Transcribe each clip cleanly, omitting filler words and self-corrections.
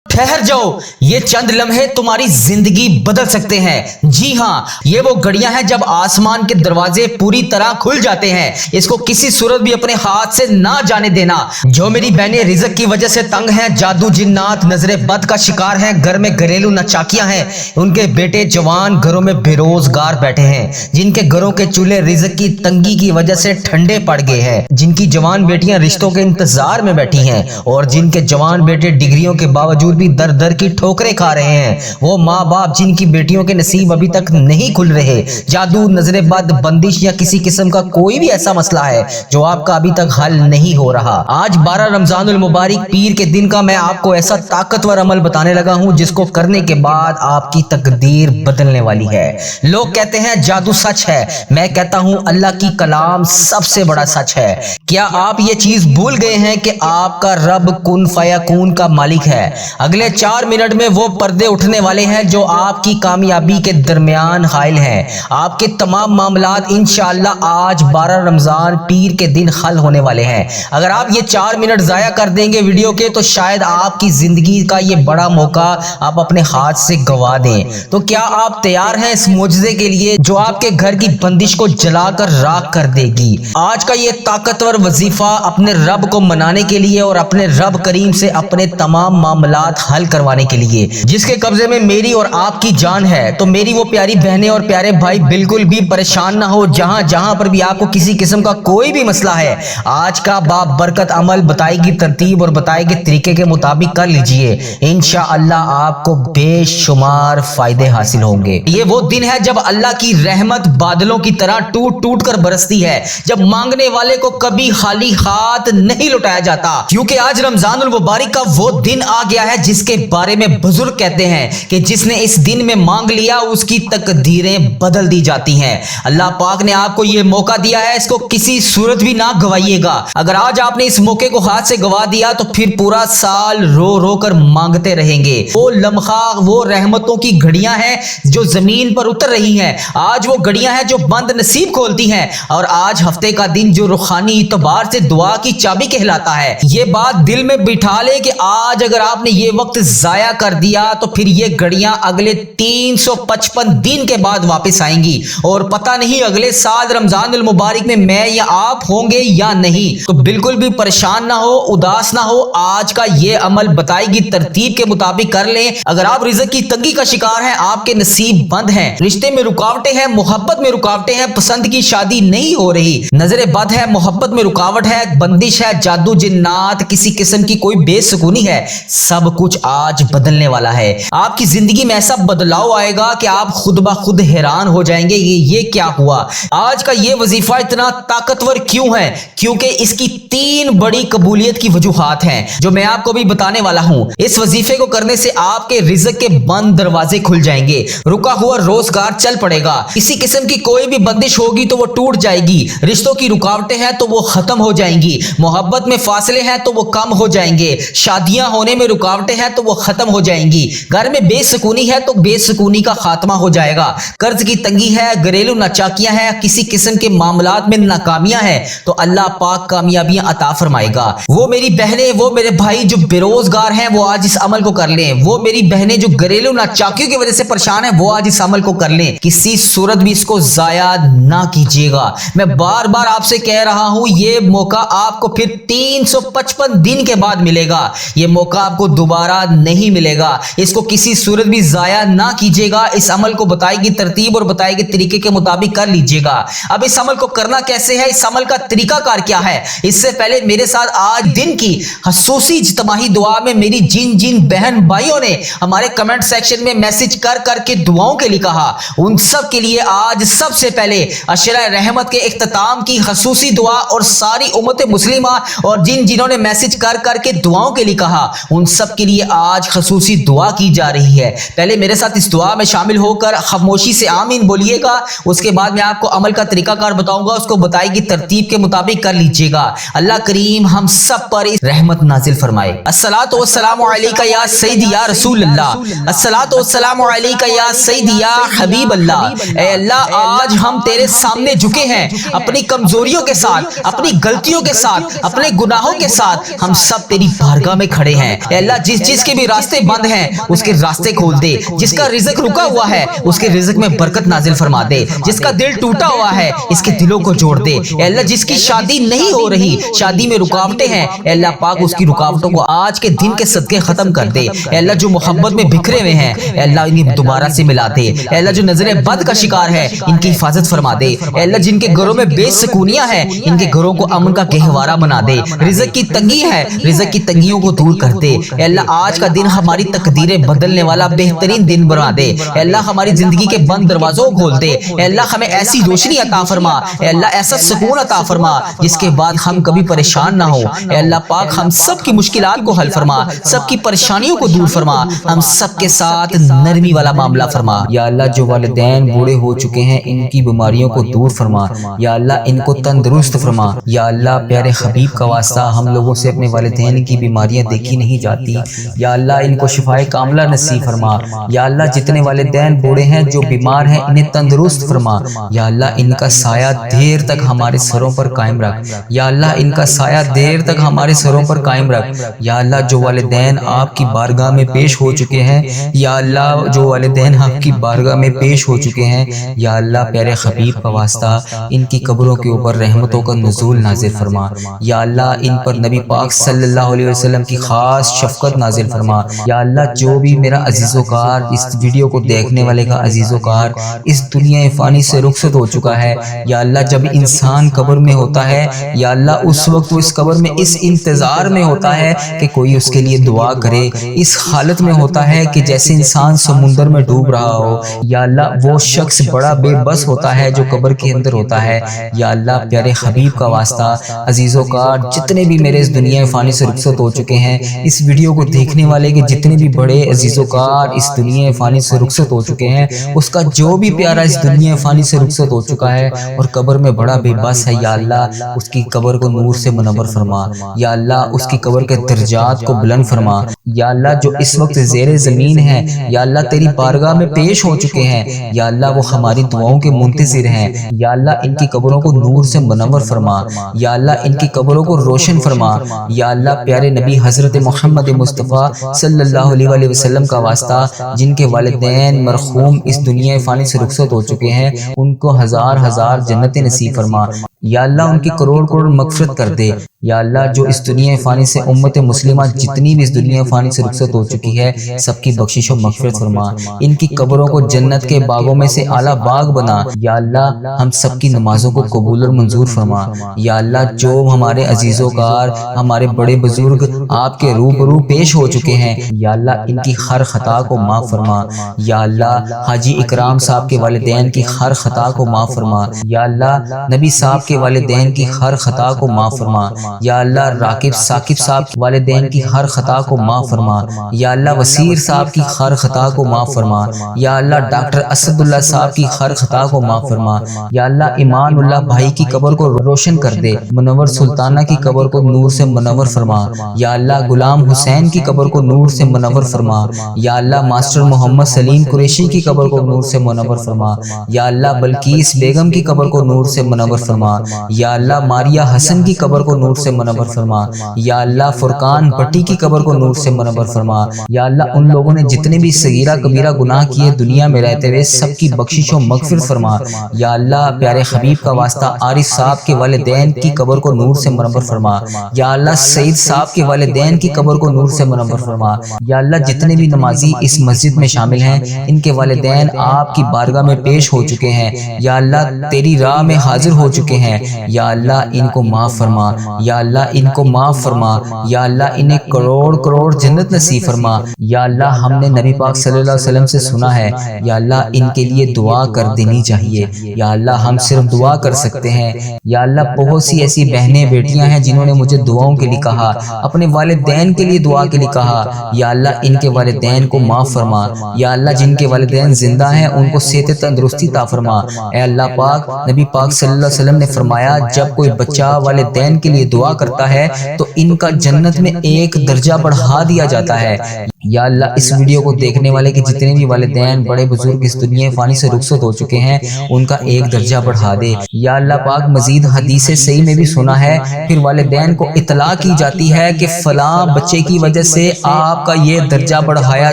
ठहर जाओ, ये चंद लम्हे तुम्हारी जिंदगी बदल सकते हैं। जी हाँ, ये वो घड़ियां हैं जब आसमान के दरवाजे पूरी तरह खुल जाते हैं। इसको किसी सूरत भी अपने हाथ से ना जाने देना। जो मेरी बहनें रिज़्क की वजह से तंग हैं, जादू जिन्नात नजरे बद का शिकार हैं, घर में घरेलू नचाकियां हैं, उनके बेटे जवान घरों में बेरोजगार बैठे हैं, जिनके घरों के चूल्हे रिज़्क की तंगी की वजह से ठंडे पड़ गए हैं, जिनकी जवान बेटियां रिश्तों के इंतजार में बैठी हैं, और जिनके जवान बेटे डिग्रियों के बावजूद भी दर दर की ठोकरें खा रहे हैं। वो माँ बाप जिनकी बेटियों के नसीब अभी तक नहीं खुल रहे। जादू, नजरे बद, बंदिश या किसी किस्म का कोई भी ऐसा मसला है जो आपका अभी तक हल नहीं हो रहा। आज 12 रमजानुल मुबारक पीर के दिन का मैं आपको ऐसा ताकतवर अमल बताने लगा हूँ जिसको करने के बाद आपकी तकदीर बदलने वाली है। लोग कहते हैं जादू सच है, मैं कहता हूँ अल्लाह की कलाम सबसे बड़ा सच है। क्या आप ये चीज भूल गए हैं कि आपका रब कुन फयाकून का मालिक है? अगले 4 मिनट में वो पर्दे उठने वाले हैं जो आपकी कामयाबी के दरमियान हाइल हैं। आपके तमाम मामलात इंशाअल्लाह आज 12 रमजान पीर के दिन हल होने वाले हैं। अगर आप ये 4 मिनट जाया कर देंगे वीडियो के तो शायद आपकी जिंदगी का ये बड़ा मौका आप अपने हाथ से गवा दें। तो क्या आप तैयार हैं इस मुजज़े के लिए जो आपके घर की बंदिश को जलाकर राख कर देगी? आज का ये ताकतवर वजीफा अपने रब को मनाने के लिए और अपने रब करीम से अपने तमाम मामलात हल करवाने के लिए, जिसके कब्जे में मेरी और आपकी जान है। तो मेरी वो प्यारी बहनें और प्यारे भाई बिल्कुल भी परेशान ना हो। जहां जहां पर भी आपको किसी किस्म का कोई भी मसला है, आज का बाबरकत अमल बताएगी तरतीब और बताएगी तरीके के मुताबिक कर लीजिए। इंशाअल्लाह आपको बेशुमार फायदे हासिल होंगे। ये वो दिन है जब अल्लाह की रहमत बादलों की तरह टूट टूट कर बरसती है, जब मांगने वाले को कभी खाली हाथ नहीं लौटाया जाता, क्योंकि आज रमजानुल मुबारक का वो दिन आ गया है जिसके बारे में बुजुर्ग कहते हैं कि जिसने इस दिन में मांग लिया उसकी तकदीरें बदल दी जाती हैं। अल्लाह पाक ने आपको ये मौका दिया है, इसको किसी सूरत भी ना गवाइएगा। अगर आज आपने इस मौके को हाथ से गवा दिया तो फिर पूरा साल रो रो कर मांगते रहेंगे। वो लम्हा, वो रहमतों की घड़ियां हैं जो जमीन पर उतर रही हैं। आज वो घड़ियां हैं जो बंद नसीब खोलती हैं, और आज हफ्ते का दिन जो रूहानी इतबार से दुआ की चाबी कहलाता है। ये बात दिल में बिठा ले कि आज अगर आपने ये वक्त जाया कर दिया तो फिर ये घड़ियां अगले 355 दिन के बाद वापस आएंगी, और पता नहीं अगले साल रमजानुल मुबारक में मैं या आप होंगे या नहीं। तो बिल्कुल भी परेशान ना हो, उदास ना हो। आज का ये अमल बताएगी तरतीब के मुताबिक कर लें। अगर आप रिज़्क की तंगी का शिकार हैं, आपके नसीब बंद हैं, रिश्ते में रुकावटें हैं, मोहब्बत में रुकावटें हैं, पसंद की शादी नहीं हो रही, नजरे बद है, मोहब्बत में रुकावट है, बंदिश है, जादू जिन्नात, किसी किस्म की कोई बेसुकूनी है, सब कुछ आज बदलने वाला है। आपकी जिंदगी में ऐसा बदलाव आएगा कि आप खुद ब खुद हैरान हो जाएंगे ये क्या हुआ। आज का ये वजीफा इतना ताकतवर क्यों है? क्योंकि इसकी 3 बड़ी कबूलियत की वजूहात हैं जो मैं आपको भी बताने वाला हूं। इस वजीफे को करने से आपके रिज़्क के बंद दरवाजे खुल जाएंगे, रुका हुआ रोजगार चल पड़ेगा, किसी किस्म की कोई भी बंदिश होगी तो वो टूट जाएगी, रिश्तों की रुकावटें हैं तो वो खत्म हो जाएंगी, मोहब्बत में फासले हैं तो वो कम हो जाएंगे, शादियां होने में रुकावटें हैं तो वो खत्म हो जाएंगी, घर में बेसुकूनी है तो बेसुकूनी का खात्मा हो जाएगा, कर्ज की तंगी है, घरेलू नाचाकियां हैं, किसी किस्म के मामलात में नाकामियां हैं तो अल्लाह पाक कामयाबियां अता फरमाएगा। वो मेरी बहनें, वो मेरे भाई जो बेरोजगार हैं वो आज इस अमल को कर लें। वो मेरी बहनें जो घरेलू नाचाकियों की वजह से परेशान है वो आज इस अमल को कर लें। किसी सूरत भी इसको जाया ना कीजिएगा। मैं बार बार आपसे कह रहा हूं, ये मौका आपको फिर 355 दिन के बाद मिलेगा। ये मौका आपको दोबारा नहीं मिलेगा। इसको किसी सूरत भी जाया ना कीजिएगा। इस अमल को बताएगी तरतीब और बताएगी तरीके के मुताबिक कर लीजिएगा। अब इस अमल को करना कैसे है, इस अमल का तरीकाकार क्या है, इससे पहले मेरे साथ आज दिन की खसूसी इज्तिमाही दुआ में मेरी जिन जिन बहन भाइयों ने हमारे कमेंट सेक्शन में मैसेज कर करके दुआओं के लिए कहा, उन सब के लिए आज सबसे पहले अशरा रहमत के इख्तिताम की खसूसी दुआ, और सारी उम्मत मुस्लिमा और जिन्होंने मैसेज कर करके दुआओं के लिए कहा उन सब के लिए आज खसूसी दुआ की जा रही है। पहले मेरे साथ इस दुआ में शामिल होकर खामोशी से आमीन बोलिएगा। उसके बाद मैं आपको अमल का तरीकाकार बताऊंगा, उसको बताएगी तरतीब के मुताबिक कर लीजिएगा। अल्लाह करीम हम सब पर इस रहमत नाजिल फरमाए। अस्सलातु वस्सलामु अलैका या सय्यदी या रसूल अल्लाह, अस्सलातु वस्सलामु अलैका या सय्यदी या हबीब अल्लाह। ए अल्लाह, आज हम तेरे सामने झुके हैं अपनी कमजोरियों के साथ, अपनी गलतियों के साथ, अपने गुनाहों के साथ हम सब तेरी बारगाह में खड़े हैं। ए अल्लाह, जिस चीज के भी रास्ते बंद हैं उसके रास्ते खोल दे, जिसका रिज़्क रुका हुआ है उसके रिज़्क में बरकत नाजिल फरमा दे, जिसका दिल टूटा हुआ है इसके दिलों को जोड़ दे। अल्लाह जिसकी शादी नहीं हो रही, शादी में रुकावटें हैं, अल्लाह पाक उसकी रुकावटों को आज के दिन के सदके खत्म कर दे। अल्लाह जो मोहब्बत में बिखरे हुए हैं अल्लाह इन्हें दोबारा से मिला दे। अल्लाह जो नजरे बद का शिकार है इनकी हिफाजत फरमा दे। अल्लाह जिनके घरों में बेसुकूनियां हैं इनके घरों को अमन का गहवारा बना दे। रिज़्क की तंगी है, रिज़्क की तंगियों को दूर कर दे। अल्लाह आज का दिन हमारी तकदीरें बदलने वाला बेहतरीन दिन बना दे। अल्लाह हमारी जिंदगी के बंद दरवाजों को खोल दे। अल्लाह हमें ऐसी रोशनी अता फरमा, अल्लाह ऐसा सुकून अता फरमा जिसके बाद हम कभी परेशान ना हो। अल्लाह पाक हम सब की मुश्किलात को हल फरमा, सबकी परेशानियों को दूर फरमा, हम सबके साथ नरमी वाला मामला फरमा। या अल्लाह जो वालिदैन बूढ़े हो चुके हैं इनकी बीमारियों को दूर फरमा, या अल्लाह इनको तंदुरुस्त फरमा। या अल्लाह प्यारे हबीब का वास्ता हम लोगों से अपने वालिदैन की बीमारियां देखी नहीं जाती, या अल्लाह इनको शिफाए कामला नसीब फरमा। या अल्लाह जितने वालिदैन बूढ़े हैं जो बीमार हैं इन्हें तंदुरुस्त फरमा। या अल्लाह इनका साया देर तक हमारे सरों पर कायम रख, या अल्लाह इनका साया देर तक हमारे सरों पर कायम रख। या अल्लाह जो वालिदैन आपकी बारगाह में पेश हो चुके हैं, या अल्लाह जो वालिदैन आपकी बारगाह में पेश हो चुके हैं, या अल्लाह प्यारे हबीब का वास्ता इनकी कब्रों के ऊपर रहमतों का नुज़ूल नाजिल फरमा। या अल्लाह इन पर नबी पाक सल्लल्लाहु अलैहि वसल्लम की खास शफकत नाजिल फरमा। या अल्लाह जो भी मेरा अजीज़ोकार इस वीडियो को देखने वाले का अजीज़ोकार इस दुनिया फ़ानी से रुखसत हो चुका है, या अल्लाह जब इंसान कब्र में होता है या अल्लाह उस वक्त वो इस कब्र में इस इंतज़ार में होता है कि कोई उसके लिए दुआ करे, इस हालत में होता है कि जैसे इंसान समुंदर में डूब रहा हो। या अल्लाह वो शख्स बड़ा बेबस होता है जो कब्र के अंदर होता है। या अल्लाह प्यारे हबीब का वास्ता अजीज़ोकार जितने भी मेरे इस दुनिया फ़ानी से रुखसत हो चुके हैं, इस वीडियो को देखने वाले के जितने भी बड़े अजीज़ोकार इस दुनिया फ़ानी से रुखसत हो चुके हैं, उसका जो भी प्यारा इस दुनिया फ़ानी से रुखसत हो चुका है और कब्र में बड़ा बेबस है, या अल्लाह उसकी कब्र को नूर से मुनव्वर फरमा। या अल्लाह उसकी कब्र के दर्जात को बुलंद फरमा। या अल्लाह जो इस वक्त ज़ेरे ज़मीन है या अल्लाह तेरी बारगाह में पेश हो चुके हैं, या अल्लाह वो हमारी दुआओं के मुंतज़िर हैं। या अल्लाह इनकी कब्रों को नूर से मुनव्वर फरमा। या अल्लाह इनकी कब्रों को रोशन फरमा। या अल्लाह प्यारे नबी हज़रत मोहम्मद मुस्तफ़ा सल्लल्लाहु अलैहि वसल्लम का वास्ता जिनके वालिदैन मरहूम इस दुनिया फ़ानी से रुखसत हो चुके हैं उनको हज़ार हज़ार जन्नतें नसीब फरमा। या अल्लाह उनकी करोड़ करोड़ मग़फ़िरत कर दे। या अल्लाह जो इस दुनिया फ़ानी से उम्मत मुस्लिमा जितनी भी इस दुनिया फ़ानी से रुखसत हो चुकी है सबकी बख्शिश और मग़फ़िरत फरमा। इनकी कब्रों को जन्नत के बागों में से आला बाग बना। या अल्लाह हम सबकी नमाजों को कबूल और मंजूर फरमा। या अल्लाह जो हमारे अजीज़ोकार हमारे बड़े बुजुर्ग आपके रूबरू पेश हो चुके हैं, या अल्लाह इनकी हर खता को माफ़ फरमा। या अल्लाह हाजी इकराम साहब के वालिदैन की हर खता को माफ़ फरमा। या अल्लाह नबी साहब के वालिदैन की हर खता को माफ़ फरमा। या अल्लाह राकिब साकिब साहब के वालिदैन की हर खता को माफ़ फरमा। या अल्लाह वसीर साहब की हर खता को माफ़ फरमा। या अल्लाह डॉक्टर असदुल्लाह साहब की हर खता को माफ़ फरमा। या अल्लाह ईमानुल्लाह भाई की कब्र को रोशन कर दे। मुनव्वर सुल्ताना की कब्र को नूर से मुनव्वर फरमा। या अल्लाह गुलाम हुसैन की कब्र को नूर से मुनव्वर फरमा। या अल्लाह मास्टर मोहम्मद सलीम कुरैशी की कब्र को नूर से मुनव्वर फरमा। या अल्लाह बल्कीस बेगम की कब्र को नूर से मुनव्वर फरमा। या अल्लाह मारिया हसन की कब्र को नूर से मुनव्वर फरमा। या अल्लाह फुरकान भट्टी की कब्र को नूर से मुनव्वर फरमा। या अल्लाह उन लोगों ने जितने भी सगीरा कबीरा गुनाह किए दुनिया में रहते हुए सबकी बख्शिश और मग़फ़िरत फरमा। या अल्लाह प्यारे हबीब का वास्ता आरिफ साहब के वालिदैन की कब्र को नूर से मुनव्वर फरमा। या अल्लाह सईद साहब के वालिदैन की कब्र को नूर से मुनव्वर फरमा। या अल्लाह जितने भी नमाजी इस मस्जिद में शामिल हैं इनके वालिदैन आपकी बारगाह में पेश हो चुके हैं, या अल्लाह तेरी राह में हाजिर हो चुके हैं। या अल्लाह इनको माफ़ फरमा। या अल्लाह इनको माफ़ फरमा। या अल्लाह इन्हें करोड़ करोड़ जन्नत नसीब फरमा। या अल्लाह हमने नबी पाक सल्लल्लाहु अलैहि वसल्लम से सुना है, या अल्लाह इनके लिए दुआ कर देनी चाहिए। या अल्लाह हम सिर्फ दुआ कर सकते हैं। या अल्लाह बहुत सी ऐसी बहनें बेटियां हैं जिन्होंने मुझे दुआओं के लिए कहा, अपने वालिदैन के लिए दुआ के लिए कहा। या अल्लाह इनके वालिदैन को माफ़ फरमा। या अल्लाह जिनके वालिदैन जिंदा हैं उनको सेहत तंदुरुस्ती ता फरमा। ऐ अल्लाह पाक नबी पाक सल्लल्लाहु अलैहि वसल्लम ने فرمایا جب کوئی بچہ والدین کے لیے دعا کرتا ہے تو ان کا جنت میں ایک درجہ بڑھا دیا جاتا ہے۔ یا اللہ اس ویڈیو کو دیکھنے والے کے جتنے بھی والدین بڑے بزرگ اس دنیا فانی سے رخصت ہو چکے ہیں ان کا ایک درجہ بڑھا دے۔ یا اللہ پاک مزید حدیث صحیح میں بھی سنا ہے پھر والدین کو اطلاع کی جاتی ہے کہ فلاں بچے کی وجہ سے آپ کا یہ درجہ بڑھایا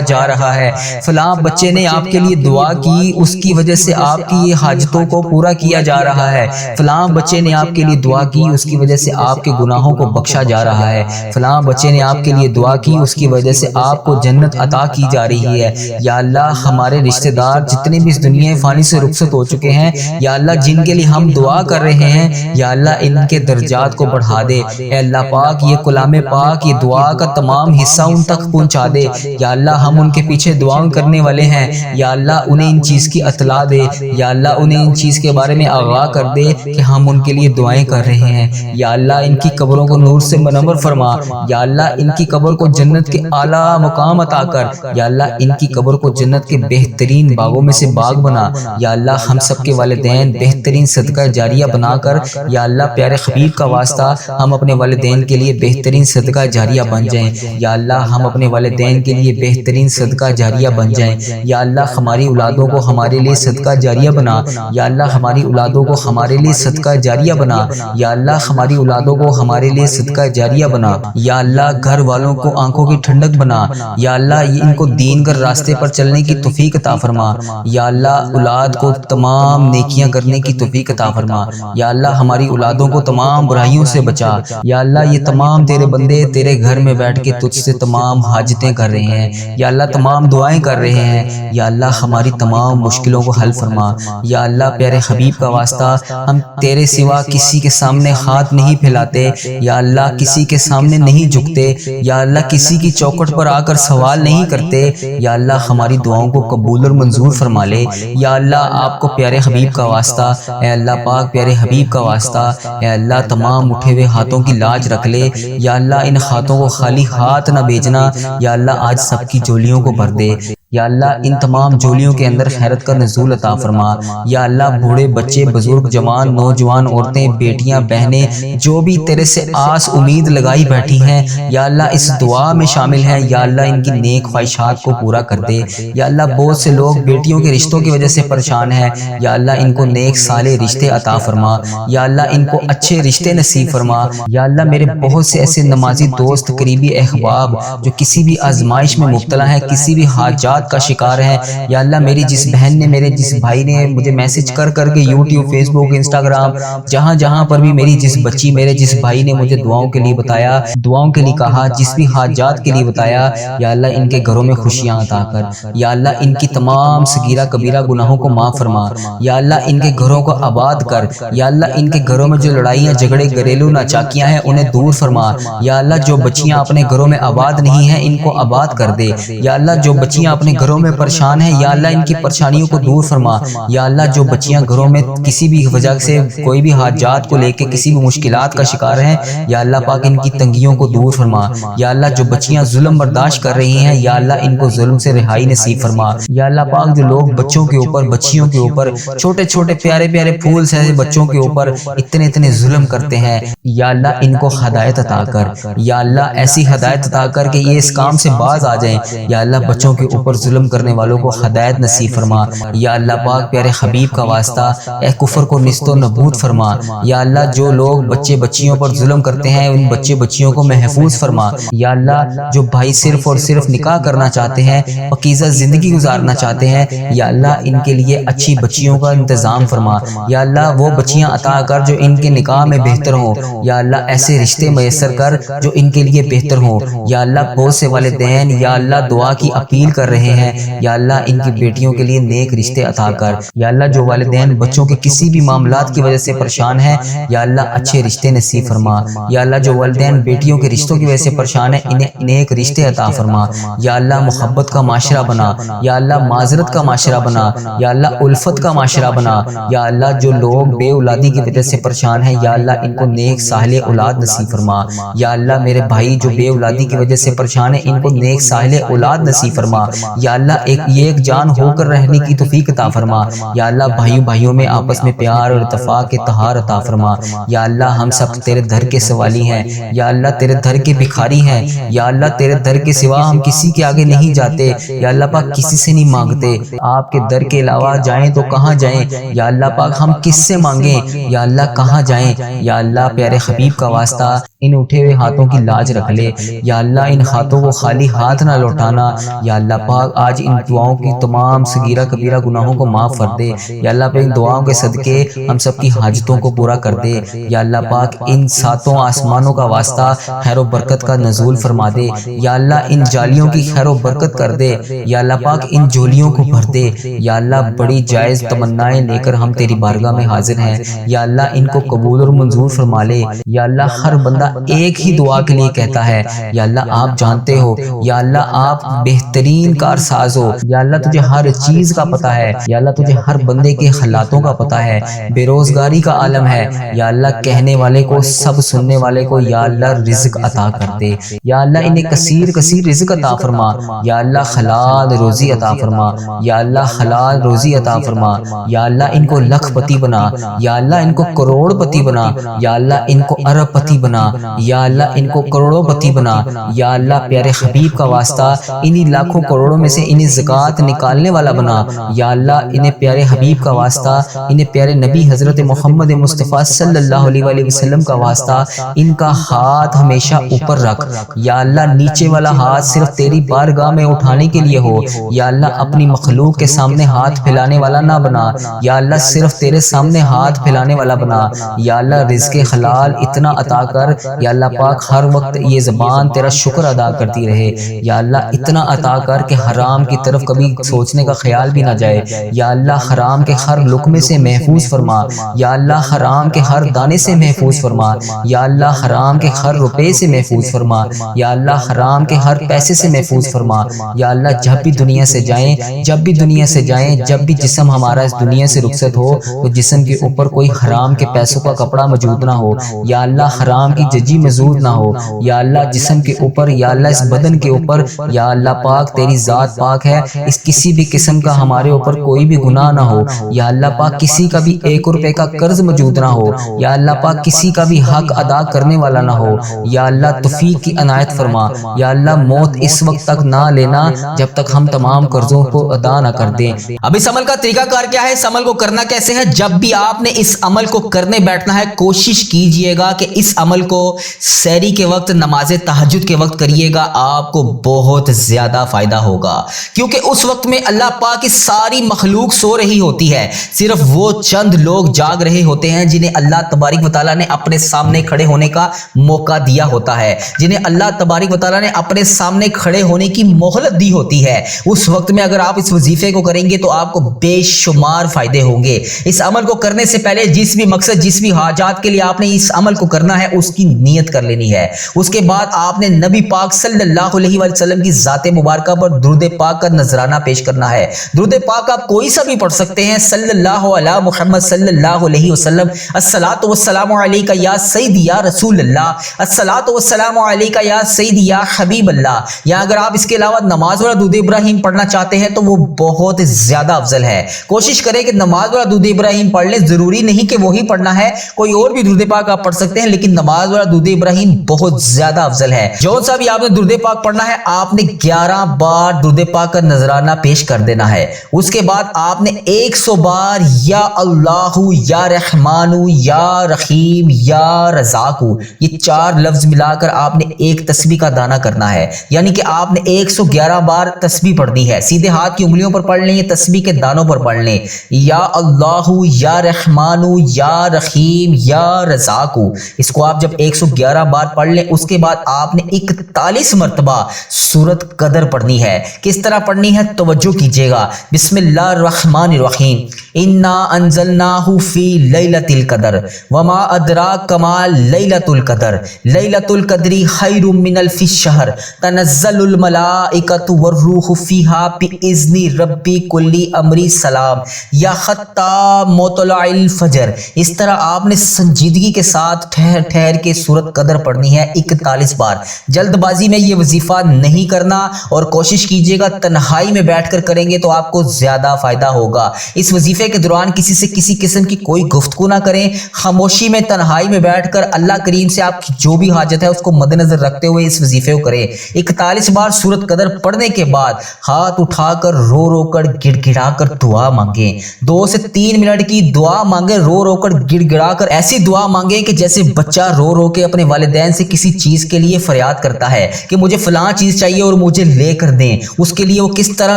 جا رہا ہے، فلاں بچے نے آپ کے لیے دعا کی اس کی وجہ سے آپ کی یہ حاجتوں کو پورا کیا جا رہا ہے، فلاں بچے نے آپ کے لیے دعا کی اس کی وجہ سے آپ کے گناہوں کو بخشا جا رہا ہے، فلاں بچے نے آپ کے لیے دعا کی اس کی وجہ سے آپ کو جنت عطا کی جا رہی ہے۔ یا اللہ ہمارے رشتہ دار جتنے بھی اس دنیا فانی سے رخصت ہو چکے ہیں یا اللہ جن کے لیے ہم دعا کر رہے ہیں یا اللہ ان کے درجات کو بڑھا دے۔ اے اللہ پاک یہ کلام پاک یہ دعا کا تمام حصہ ان تک پہنچا دے۔ یا اللہ ہم ان کے پیچھے دعائیں کرنے والے ہیں یا اللہ انہیں ان چیز کی اطلاع دے، یا اللہ انہیں ان چیز کے بارے میں آگاہ کر دے کہ ہم ان کے لیے دعائیں کر رہے ہیں۔ یا اللہ ان کی قبروں کو نور سے منور فرما، یا اللہ ان کی قبر کو جنت کے اعلیٰ مقام عطا کر، یا اللہ ان کی قبر کو جنت کے بہترین باغوں میں سے باغ بنا۔ یا اللہ ہم سب کے والدین بہترین صدقہ جاریہ بنا کر یا اللہ پیارے حبیب کا واسطہ ہم اپنے والدین کے لیے بہترین صدقہ جاریہ بن جائیں۔ یا اللہ ہم اپنے والدین کے لیے بہترین صدقہ جاریہ بن جائیں۔ یا اللہ ہماری اولادوں کو ہمارے لیے صدقہ جاریہ بنا، یا اللہ ہماری اولادوں کو ہمارے لیے صدقہ جاریہ بنا، یا اللہ ہماری اولادوں کو ہمارے لیے صدقہ جاریہ بنا۔ یا اللہ گھر والوں کو آنکھوں کی ٹھنڈک بنا، یا اللہ ان کو دین کے راستے پر چلنے کی توفیق عطا فرما۔ یا اللہ اولاد کو تمام نیکیاں کرنے کی توفیق عطا فرما۔ یا اللہ ہماری اولادوں کو تمام برائیوں سے بچا۔ یا اللہ یہ تمام تیرے بندے تیرے گھر میں بیٹھ کے تجھ سے تمام حاجتیں کر رہے ہیں، یا اللہ تمام دعائیں کر رہے ہیں، یا اللہ ہماری تمام مشکلوں کو حل فرما۔ یا اللہ پیارے حبیب کا واسطہ ہم تیرے سوا کسی کے سامنے ہاتھ نہیں پھیلاتے، یا اللہ کسی کے سامنے نہیں جھکتے، یا اللہ کسی کی چوکھٹ پر آ کر سوال نہیں کرتے۔ یا اللہ ہماری دعاؤں کو قبول اور منظور فرما لے۔ یا اللہ آپ کو پیارے حبیب کا واسطہ، اے اللہ پاک پیارے حبیب کا واسطہ، اے اللہ تمام اٹھے ہوئے ہاتھوں کی لاج رکھ لے۔ یا اللہ ان ہاتھوں کو خالی ہاتھ نہ بھیجنا، یا اللہ آج سب کی جولیوں کو بھر دے۔ یا اللہ ان تمام جولیوں کے اندر خیرت کا نزول عطا فرما۔ یا اللہ بوڑھے بچے بزرگ جوان نوجوان عورتیں بیٹیاں بہنیں جو بھی تیرے سے آس امید لگائی بیٹھی ہیں یا اللہ اس دعا میں شامل ہیں، یا اللہ ان کی نیک خواہشات کو پورا کر دے۔ یا اللہ بہت سے لوگ بیٹیوں کے رشتوں کی وجہ سے پریشان ہیں، یا اللہ ان کو نیک صالح رشتے عطا فرما، یا اللہ ان کو اچھے رشتے نصیب فرما۔ یا اللہ میرے بہت سے ایسے نمازی دوست قریبی احباب جو کسی بھی آزمائش میں مبتلا ہیں، کسی بھی حاجات کا شکار ہے، یا اللہ میری جس بہن نے میرے جس بھائی نے مجھے میسج کر کر کے یوٹیوب فیس بک انسٹاگرام جہاں جہاں پر بھی میری جس بچی میرے جس بھائی نے مجھے دعاؤں کے لیے بتایا، دعاؤں کے لیے کہا، جس بھی حاجات کے لیے بتایا، یا اللہ ان کے گھروں میں خوشیاں عطا کر۔ یا اللہ ان کی تمام صغیرہ کبیرہ گناہوں کو معاف فرما۔ یا اللہ ان کے گھروں کو آباد کر۔ یا اللہ ان کے گھروں میں جو لڑائیاں جھگڑے گھریلو ناچاکیاں ہیں انہیں دور فرما۔ یا اللہ جو بچیاں اپنے گھروں میں آباد نہیں ہیں ان کو آباد کر دے۔ یا اللہ جو بچیاں اپنے گھروں میں پریشان ہیں یا اللہ ان کی پریشانیوں کو دور فرما۔ یا اللہ جو بچیاں گھروں میں کسی بھی وجہ سے کوئی بھی حاجات کو لے کے کسی بھی مشکلات کا شکار ہیں، یا اللہ پاک ان کی تنگیوں کو دور فرما۔ یا اللہ جو بچیاں ظلم برداشت کر رہی ہیں یا اللہ ان کو ظلم سے رہائی نصیب فرما۔ یا اللہ پاک جو لوگ بچوں کے اوپر بچیوں کے اوپر چھوٹے چھوٹے پیارے پیارے پھول سے بچوں کے اوپر اتنے ظلم کرتے ہیں، یا اللہ ان کو ہدایت عطا کر۔ یا اللہ ایسی ہدایت عطا کر کہ یہ اس کام سے باز آ جائیں۔ یا اللہ بچوں کے اوپر ظلم کرنے والوں کو ہدایت نصیب فرما۔ یا اللہ پاک پیارے حبیب کا واسطہ اے کفر کو نیست و نابود فرما۔ یا اللہ جو لوگ بچے بچیوں پر ظلم کرتے ہیں ان بچے بچیوں کو محفوظ فرما۔ یا اللہ جو بھائی صرف اور صرف نکاح کرنا چاہتے ہیں، پاکیزہ زندگی گزارنا چاہتے ہیں، یا اللہ ان کے لیے اچھی بچیوں کا انتظام فرما۔ یا اللہ وہ بچیاں عطا کر جو ان کے نکاح میں بہتر ہوں، یا اللہ ایسے رشتے میسر کر جو ان کے لیے بہتر ہوں۔ یا اللہ بہت سے والدین یا اللہ دعا کی اپیل کر رہے ہیں، یا اللہ ان کی بیٹیوں کے لیے نیک رشتے عطا کر۔ یا اللہ جو والدین بچوں کے کسی بھی معاملات کی وجہ سے پریشان ہیں، یا اللہ اچھے رشتے نصیب فرما۔ یا اللہ جو والدین بیٹیوں کے رشتوں کی وجہ سے پریشان ہیں انہیں نیک رشتے عطا فرما۔ یا اللہ محبت کا معاشرہ بنا، یا اللہ معذرت کا معاشرہ بنا، یا اللہ الفت کا معاشرہ بنا۔ یا اللہ جو لوگ بے اولادی کی وجہ سے پریشان ہیں یا اللہ ان کو نیک صالح اولاد نصیب فرما۔ یا اللہ میرے بھائی جو بے اولادی کی وجہ سے پریشان ہیں ان کو نیک صالح اولاد نصیب فرما۔ یا اللہ ایک جان ہو کر رہنے کی توفیق عطا فرما۔ یا اللہ بھائیوں میں آپس میں پیار اور اتفاق پاک طہار عطا فرما۔ یا اللہ ہم سب تیرے در کے سوالی ہیں، یا اللہ تیرے در کے بھکاری ہیں، یا اللہ تیرے در کے سوا ہم کسی کے آگے نہیں جاتے، یا اللہ پاک کسی سے نہیں مانگتے، آپ کے در کے علاوہ جائیں تو کہاں جائیں، یا اللہ پاک ہم کس سے مانگیں، یا اللہ کہاں جائیں۔ یا اللہ پیارے حبیب کا واسطہ ان اٹھے ہوئے ہاتھوں کی لاج رکھ لے، یا اللہ ان ہاتھوں کو خالی ہاتھ نہ لوٹانا۔ یا اللہ پاک آج ان دعاؤں کی تمام صغیرہ کبیرہ گناہوں کو معاف کر دے، یا اللہ پاک ان دعاؤں کے صدقے ہم سب کی حاجتوں کو پورا کر دے۔ یا اللہ پاک ان ساتوں آسمانوں کا واسطہ خیر و برکت کا نزول فرما دے، یا اللہ ان جالیوں کی خیر و برکت کر دے، یا اللہ پاک ان جولیوں کو بھر دے۔ یا اللہ بڑی جائز تمنائیں لے کر ہم تیری بارگاہ میں حاضر ہیں، یا اللہ ان کو قبول اور منظور فرما لے۔ یا اللہ ہر بندہ ایک ہی دعا کے لیے کہتا ہے، یا اللہ آپ جانتے ہو، یا اللہ آپ بہترین کارساز ہو، یا اللہ تجھے ہر چیز کا پتہ ہے، یا اللہ تجھے ہر بندے کے حالاتوں کا پتہ ہے، بے روزگاری کا عالم ہے، یا اللہ کہنے والے کو سب سننے والے کو یا اللہ رزق عطا کر دے، یا اللہ انہیں کثیر کثیر رزق عطا فرما، یا اللہ حلال روزی عطا فرما، یا اللہ حلال روزی عطا فرما، یا اللہ ان کو لکھ پتی بنا، یا اللہ ان کو کروڑ پتی بنا، یا اللہ ان کو ارب پتی بنا، یا اللہ ان کو کروڑوں پتی بنا۔ یا اللہ پیارے حبیب کا واسطہ انہی لاکھوں کروڑوں میں سے انہیں زکوٰۃ نکالنے والا بنا، یا اللہ انہیں پیارے حبیب کا واسطہ، انہیں پیارے نبی حضرت محمد مصطفیٰ صلی اللہ علیہ وآلہ وسلم کا واسطہ ان کا ہاتھ ہمیشہ اوپر رکھ، یا اللہ نیچے والا ہاتھ صرف تیری بارگاہ میں اٹھانے کے لیے ہو، یا اللہ اپنی مخلوق کے سامنے ہاتھ پھیلانے والا نہ بنا، یا اللہ صرف تیرے سامنے ہاتھ پھیلانے والا بنا۔ یا اللہ رزق حلال اتنا عطا کر، یا اللہ پاک ہر وقت یہ زبان تیرا شکر ادا کرتی رہے، یا اللہ اتنا عطا کر کہ حرام کی طرف کبھی سوچنے کا خیال بھی نہ جائے، یا اللہ حرام کے ہر لقمے سے محفوظ فرما، یا اللہ حرام کے ہر دانے سے محفوظ فرما، یا اللہ حرام کے ہر روپے سے محفوظ فرما، یا اللہ حرام کے ہر پیسے سے محفوظ فرما۔ یا اللہ جب بھی دنیا سے جائیں، جب بھی دنیا سے جائیں، جب بھی جسم ہمارا اس دنیا سے رخصت ہو تو جسم کے اوپر کوئی حرام کے پیسوں کا کپڑا موجود نہ ہو، یا اللہ حرام کی ججی موجود نہ ہو، یا اللہ جسم کے اوپر، یا اللہ اس بدن کے اوپر، یا اللہ پاک تیری ذات پاک ہے، اس کسی بھی قسم کا ہمارے اوپر کوئی بھی گناہ نہ ہو، یا اللہ پاک کسی کا بھی 1 روپے کا قرض موجود نہ ہو، یا اللہ پاک کسی کا بھی حق ادا کرنے والا نہ ہو، یا اللہ توفیق کی عنایت فرما۔ یا اللہ موت اس وقت تک نہ لینا جب تک ہم تمام قرضوں کو ادا نہ کر دیں۔ اب اس عمل کا طریقہ کار کیا ہے، اس عمل کو کرنا کیسے ہے؟ جب بھی آپ نے اس عمل کو کرنے بیٹھنا ہے کوشش کیجئے گا کہ اس عمل کو سحری کے وقت، نماز تہجد کے وقت کریے گا، آپ کو بہت زیادہ فائدہ ہوگا، کیونکہ اس وقت میں اللہ پاک کی ساری مخلوق سو رہی ہوتی ہے، صرف وہ چند لوگ جاگ رہے ہوتے ہیں جنہیں اللہ تبارک و تعالیٰ نے اپنے سامنے کھڑے ہونے کا موقع دیا ہوتا ہے، جنہیں اللہ تبارک و تعالیٰ نے اپنے سامنے کھڑے ہونے کی مہلت دی ہوتی ہے۔ اس وقت میں اگر آپ اس وظیفے کو کریں گے تو آپ کو بے شمار فائدے ہوں گے۔ اس عمل کو کرنے سے پہلے جس بھی مقصد، جس بھی حاجات کے لیے آپ نے اس عمل کو کرنا ہے اس کی نیت کر لینی ہے۔ اس کے بعد آپ نے نبی پاک صلی اللہ علیہ وسلم کی ذات مبارکہ پر درود پاک کا نذرانہ پیش کرنا ہے۔ درود پاک آپ کوئی سا بھی پڑھ سکتے ہیں، صلی اللہ علی محمد صلی اللہ علیہ وسلم، الصلاۃ والسلام علیک یا سیدی یا رسول اللہ، الصلاۃ والسلام علیک یا سیدی یا حبیب اللہ۔ یا اگر آپ اس کے علاوہ نماز والا درود ابراہیم پڑھنا چاہتے ہیں تو وہ بہت زیادہ افضل ہے۔ کوشش کریں کہ نماز والا درود ابراہیم پڑھ لیں، ضروری نہیں کہ وہی پڑھنا ہے، کوئی اور بھی درود پاک آپ پڑھ سکتے ہیں، لیکن نماز والا درود ابراہیم بہت زیادہ افضل ہے۔ جو سا بھی آپ نے درود پاک پڑھنا ہے، آپ نے 11 بار درود پاک کا نذرانہ پیش کر دینا ہے۔ اس کے بعد آپ نے 100 بار یا اللہ، یا رحمان، یا رحیم، یا رزاق، یہ 4 لفظ ملا کر آپ نے ایک تسبیح کا دانہ کرنا ہے، یعنی کہ آپ نے 111 بار تسبیح پڑھنی ہے۔ سیدھے ہاتھ کی انگلیوں پر پڑھ لیں، یہ تسبیح کے دانوں پر پڑھ لیں، یا اللہ، یا رحمان، یا رحیم، یا رزاق۔ اس کو آپ جب 111 بار پڑھ لیں، اس کے بعد آپ نے 41 مرتبہ سورۃ قدر پڑھنی ہے۔ کس طرح پڑھنی ہے توجہ کیجئے گا۔ بسم اللہ الرحمن الرحیم، انا انزلناہ فی لیلۃ القدر وما ادراک ما لیلۃ القدر لیلۃ القدر خیر من الف شہر تنزل الملائکۃ والروح فیہا باذن ربی کل امر سلام یا حتی مطلع الفجر۔ اس طرح آپ نے سنجیدگی کے ساتھ ٹھہر ٹھہر کے सूरत कदर पढ़नी है 41 बार। जल्दबाजी में ये वजीफा नहीं करना और कोशिश कीजिएगा तन्हाई में बैठकर करेंगे तो आपको ज्यादा फायदा होगा। इस वजीफे के दौरान किसी से किसी किस्म की कोई गुफ्तगू ना करें, खामोशी में तन्हाई में बैठकर अल्लाह करीम से आपकी जो भी हाजत है उसको मद्देनजर रखते हुए इस वजीफे को करें। 41 बार सूरत कदर पढ़ने के बाद हाथ उठाकर रो रो कर गिड़गिड़ा कर दुआ मांगे। 2 से 3 मिनट की दुआ मांगे, रो रो कर गिड़गिड़ा कर ऐसी दुआ मांगे कि जैसे बच्चा रो रो के अपने वालिदैन से किसी चीज के लिए फरियाद करता है कि मुझे फलां चीज चाहिए और मुझे लेकर दें। उसके लिए वो किस तरह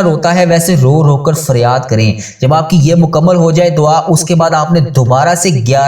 रोता है वैसे रो रो कर फरियाद करें। जब आपकी ये मुकम्मल हो जाए दुआ, उसके बाद आपने दोबारा से 11